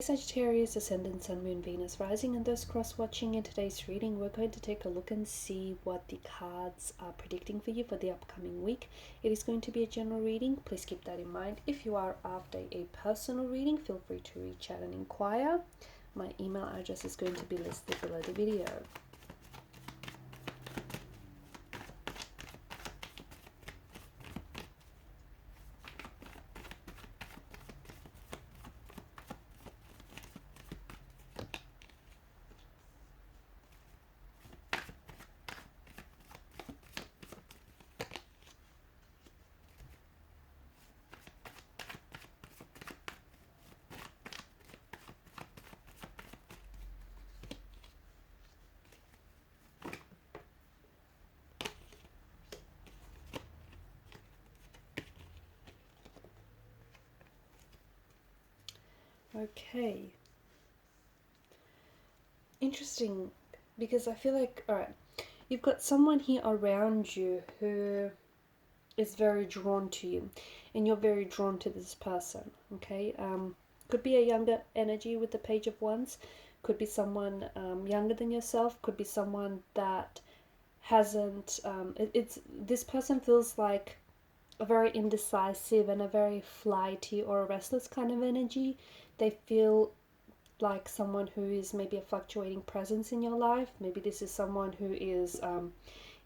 Sagittarius, Ascendant, Sun, Moon, Venus, Rising, and those cross-watching. In today's reading, we're going to take a look and see what the cards are predicting for you for the upcoming week. It is going to be a general reading. Please keep that in mind. If you are after a personal reading, feel free to reach out and inquire. My email address is going to be listed below the video. Okay. Interesting, because I feel like, alright, you've got someone here around you who is very drawn to you, and you're very drawn to this person, okay? Could be a younger energy with the Page of Wands, could be someone younger than yourself, could be someone that hasn't, this person feels like a very indecisive and a very flighty or a restless kind of energy. They feel like someone who is maybe a fluctuating presence in your life. Maybe this is someone who is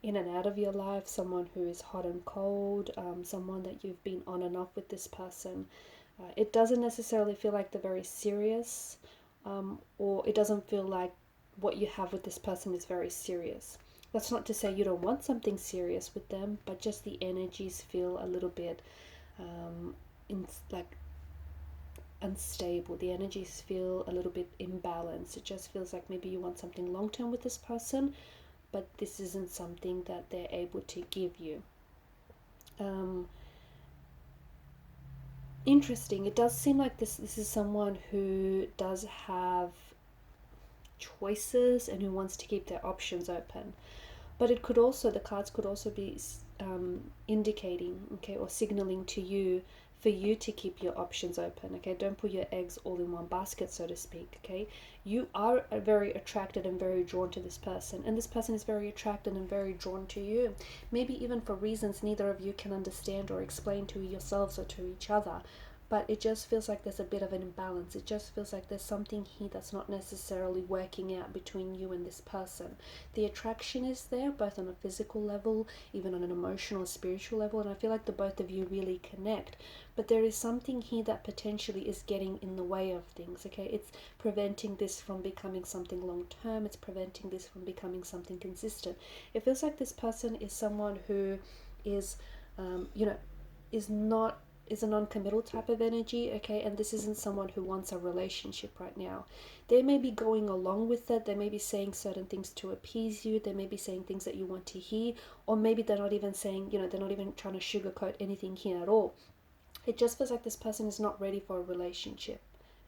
in and out of your life, someone who is hot and cold, someone that you've been on and off with this person. It doesn't necessarily feel like they're very serious, or it doesn't feel like what you have with this person is very serious. That's not to say you don't want something serious with them, but just the energies feel a little bit like unstable. The energies feel a little bit imbalanced. It just feels like maybe you want something long term with this person, but this isn't something that they're able to give you. Interesting. It does seem like this is someone who does have choices and who wants to keep their options open. But it could also, the cards could also be indicating, okay, or signaling to you for you to keep your options open, okay? Don't put your eggs all in one basket, so to speak, okay? You are very attracted and very drawn to this person, and this person is very attracted and very drawn to you, maybe even for reasons neither of you can understand or explain to yourselves or to each other. But it just feels like there's a bit of an imbalance. It just feels like there's something here that's not necessarily working out between you and this person. The attraction is there, both on a physical level, even on an emotional, spiritual level, and I feel like the both of you really connect. But there is something here that potentially is getting in the way of things, okay? It's preventing this from becoming something long term. It's preventing this from becoming something consistent. It feels like this person is someone who is, is a non-committal type of energy, okay? And this isn't someone who wants a relationship right now. They may be going along with it. They may be saying certain things to appease you. They may be saying things that you want to hear, or maybe they're not even saying, they're not even trying to sugarcoat anything here at all. It just feels like this person is not ready for a relationship,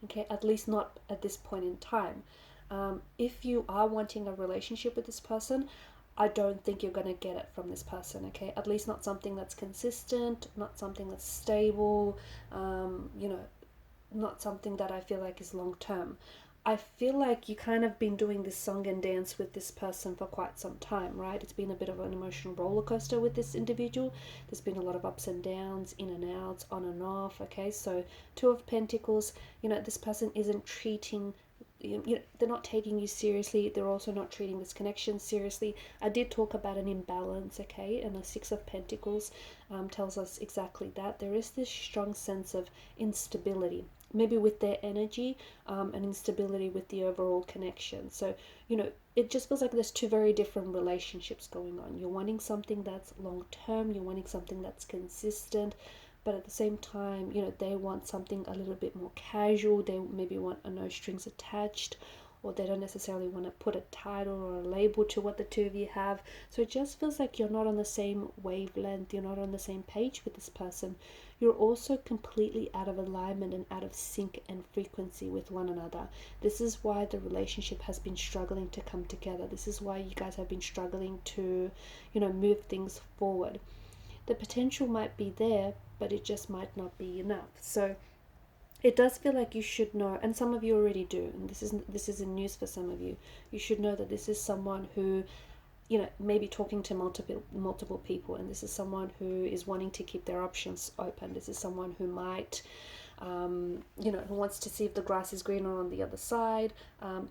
okay? At least not at this point in time. If you are wanting a relationship with this person, I don't think you're going to get it from this person, okay? At least not something that's consistent, not something that's stable, not something that I feel like is long term. I feel like you kind of been doing this song and dance with this person for quite some time, right? It's been a bit of an emotional roller coaster with this individual. There's been a lot of ups and downs, in and outs, on and off, okay? So Two of Pentacles, this person isn't treating they're not taking you seriously. They're also not treating this connection seriously. I did talk about an imbalance, okay? And the Six of Pentacles tells us exactly that. There is this strong sense of instability, maybe with their energy, and instability with the overall connection. So, it just feels like there's two very different relationships going on. You're wanting something that's long term, you're wanting something that's consistent, but at the same time, they want something a little bit more casual. They maybe want a no strings attached, or they don't necessarily want to put a title or a label to what the two of you have. So it just feels like you're not on the same wavelength, you're not on the same page with this person. You're also completely out of alignment and out of sync and frequency with one another. This is why the relationship has been struggling to come together. This is why you guys have been struggling to, move things forward. The potential might be there, but it just might not be enough. So It does feel like you should know, and some of you already do, and this isn't news for some of you. You should know that this is someone who, you know, maybe talking to multiple people, and this is someone who is wanting to keep their options open. This is someone who might, you know, who wants to see if the grass is greener on the other side.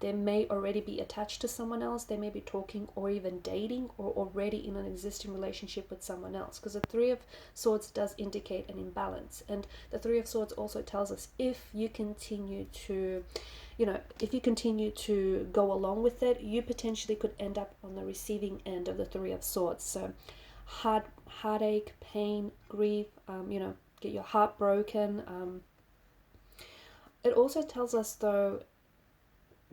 They may already be attached to someone else. They may be talking or even dating or already in an existing relationship with someone else, because the Three of Swords does indicate an imbalance, and the Three of Swords also tells us if you continue to, you know, if you continue to go along with it, you potentially could end up on the receiving end of the Three of Swords. So heartache, pain, grief, you know, get your heart broken. It also tells us, though,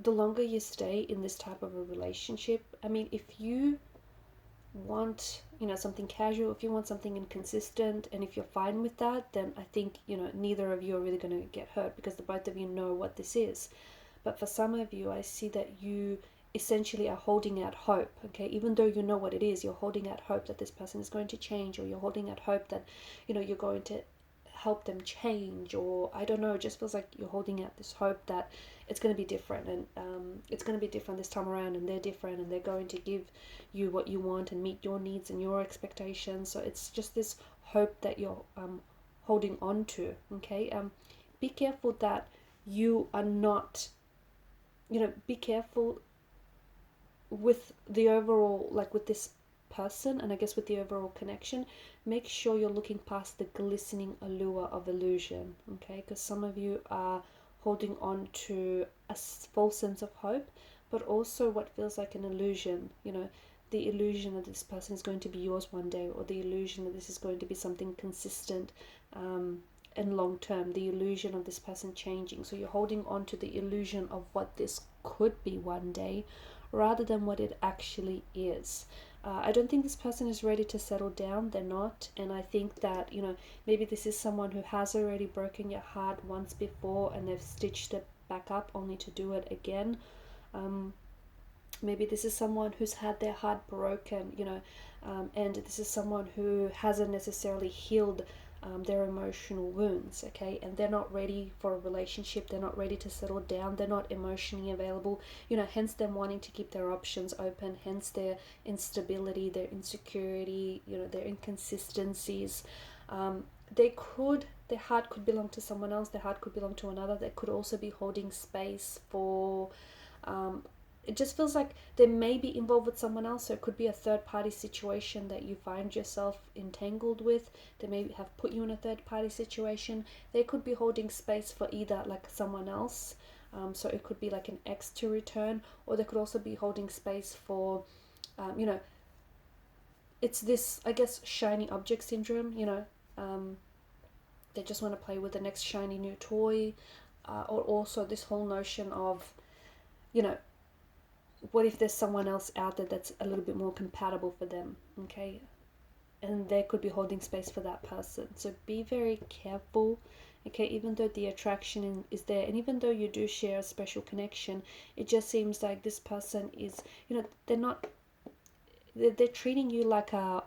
the longer you stay in this type of a relationship, I mean, if you want, you know, something casual, if you want something inconsistent, and if you're fine with that, then I think, you know, neither of you are really going to get hurt, because the both of you know what this is. But for some of you, I see that you essentially are holding out hope, okay? Even though you know what it is, you're holding out hope that this person is going to change, or you're holding out hope that, you know, you're going to help them change, or I don't know, it just feels like you're holding out this hope that it's going to be different, and it's going to be different this time around, and they're different, and they're going to give you what you want and meet your needs and your expectations. So it's just this hope that you're holding on to, okay? Be careful that you are not, you know, be careful with the overall, like with this person, and I guess with the overall connection. Make sure you're looking past the glistening allure of illusion, okay? Because some of you are holding on to a false sense of hope, but also what feels like an illusion, you know, the illusion that this person is going to be yours one day, or the illusion that this is going to be something consistent and long term, the illusion of this person changing. So you're holding on to the illusion of what this could be one day, rather than what it actually is. I don't think this person is ready to settle down. They're not. And I think that, you know, maybe this is someone who has already broken your heart once before, and they've stitched it back up only to do it again. Maybe this is someone who's had their heart broken, you know, and this is someone who hasn't necessarily healed their emotional wounds, okay? And they're not ready for a relationship. They're not ready to settle down. They're not emotionally available, you know, hence them wanting to keep their options open, hence their instability, their insecurity, you know, their inconsistencies. Their heart could belong to someone else. Their heart could belong to another. They could also be holding space for it just feels like they may be involved with someone else. So it could be a third party situation that you find yourself entangled with. They may have put you in a third party situation. They could be holding space for either like someone else. So it could be like an ex to return, or they could also be holding space for, you know, it's this, I guess, shiny object syndrome, you know. They just want to play with the next shiny new toy, or also this whole notion of, you know, what if there's someone else out there that's a little bit more compatible for them, okay? And they could be holding space for that person. So be very careful, okay? Even though the attraction is there, and even though you do share a special connection, it just seems like this person is, you know, they're treating you like a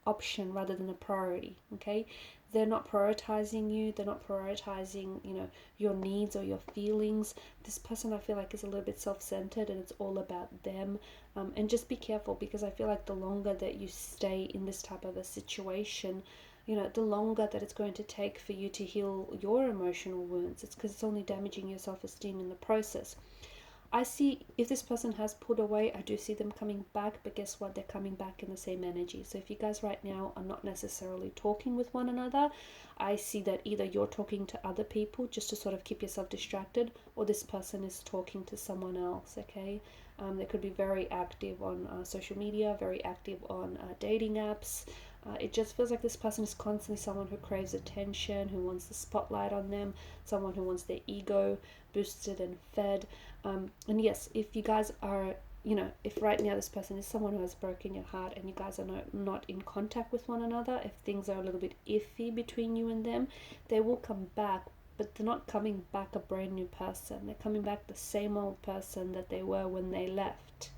option rather than a priority, okay? They're not prioritizing you. They're not prioritizing, you know, your needs or your feelings. This person, I feel like, is a little bit self-centered, and it's all about them. And just be careful, because I feel like the longer that you stay in this type of a situation, you know, the longer that it's going to take for you to heal your emotional wounds. It's because it's only damaging your self-esteem in the process. I see if this person has pulled away, I do see them coming back, but guess what? They're coming back in the same energy. So if you guys right now are not necessarily talking with one another, I see that either you're talking to other people just to sort of keep yourself distracted, or this person is talking to someone else, okay? They could be very active on social media, very active on dating apps. It just feels like this person is constantly someone who craves attention, who wants the spotlight on them, someone who wants their ego boosted and fed. And yes, if you guys are, you know, if right now this person is someone who has broken your heart, and you guys are not in contact with one another, if things are a little bit iffy between you and them, they will come back, but they're not coming back a brand new person. They're coming back the same old person that they were when they left.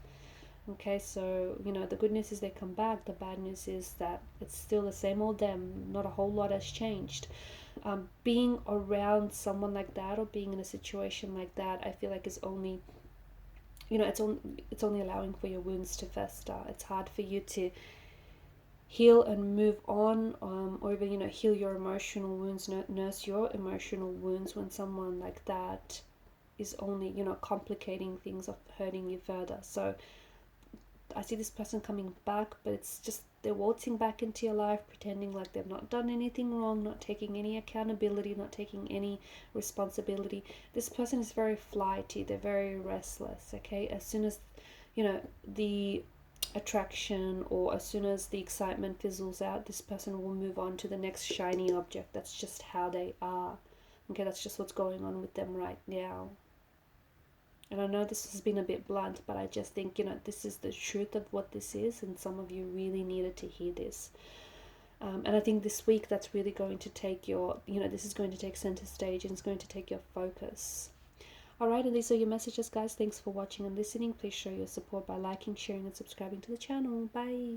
Okay, so, you know, the good news is they come back. The bad news is that it's still the same old them. Not a whole lot has changed. being around someone like that or being in a situation like that, I feel like is only, you know, it's only allowing for your wounds to fester. It's hard for you to heal and move on, or even, you know, heal your emotional wounds, nurse your emotional wounds when someone like that is only, you know, complicating things or hurting you further. So I see this person coming back, but it's just they're waltzing back into your life, pretending like they've not done anything wrong, not taking any accountability, not taking any responsibility. This person is very flighty, they're very restless, okay? As soon as, you know, the attraction or as soon as the excitement fizzles out, this person will move on to the next shiny object. That's just how they are, okay? That's just what's going on with them right now. And I know this has been a bit blunt, but I just think, you know, this is the truth of what this is, and some of you really needed to hear this. And I think this week that's really going to take your, you know, this is going to take center stage and it's going to take your focus. Alright, and these are your messages, guys. Thanks for watching and listening. Please show your support by liking, sharing, and subscribing to the channel. Bye.